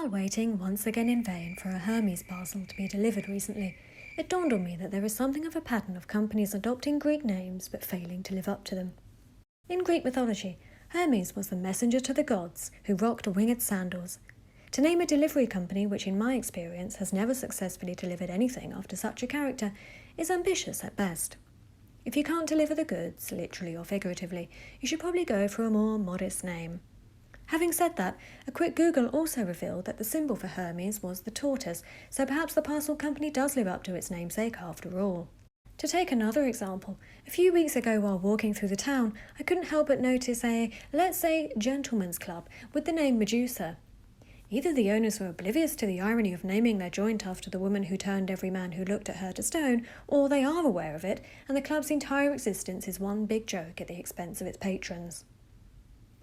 While waiting once again in vain for a Hermes parcel to be delivered recently, it dawned on me that there is something of a pattern of companies adopting Greek names but failing to live up to them. In Greek mythology, Hermes was the messenger to the gods who rocked winged sandals. To name a delivery company which in my experience has never successfully delivered anything after such a character is ambitious at best. If you can't deliver the goods, literally or figuratively, you should probably go for a more modest name. Having said that, a quick Google also revealed that the symbol for Hermes was the tortoise, so perhaps the parcel company does live up to its namesake after all. To take another example, a few weeks ago while walking through the town, I couldn't help but notice a, let's say, gentleman's club with the name Medusa. Either the owners were oblivious to the irony of naming their joint after the woman who turned every man who looked at her to stone, or they are aware of it, and the club's entire existence is one big joke at the expense of its patrons.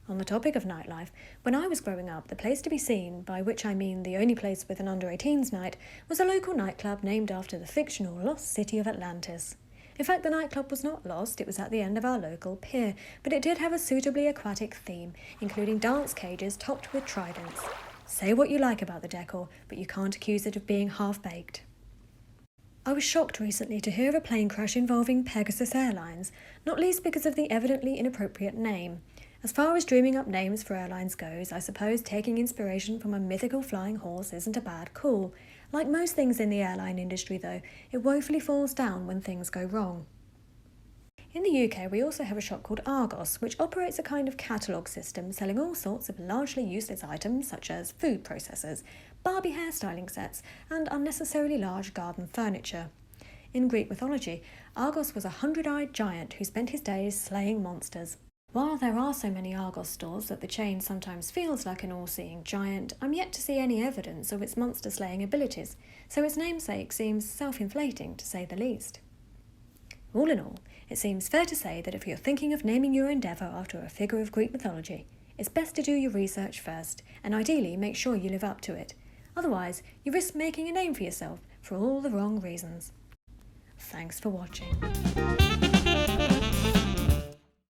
On the topic of nightlife, when I was growing up, the place to be seen, by which I mean the only place with an under-18s night, was a local nightclub named after the fictional lost city of Atlantis. In fact, the nightclub was not lost, it was at the end of our local pier, but it did have a suitably aquatic theme, including dance cages topped with tridents. Say what you like about the decor, but you can't accuse it of being half-baked. I was shocked recently to hear of a plane crash involving Pegasus Airlines, not least because of the evidently inappropriate name. As far as dreaming up names for airlines goes, I suppose taking inspiration from a mythical flying horse isn't a bad call. Like most things in the airline industry though, it woefully falls down when things go wrong. In the UK, we also have a shop called Argos, which operates a kind of catalogue system selling all sorts of largely useless items such as food processors, Barbie hairstyling sets, and unnecessarily large garden furniture. In Greek mythology, Argos was a 100-eyed giant who spent his days slaying monsters. While there are so many Argos stores that the chain sometimes feels like an all-seeing giant, I'm yet to see any evidence of its monster-slaying abilities, so its namesake seems self-inflating to say the least. All in all, it seems fair to say that if you're thinking of naming your endeavour after a figure of Greek mythology, it's best to do your research first, and ideally make sure you live up to it. Otherwise, you risk making a name for yourself for all the wrong reasons. Thanks for watching.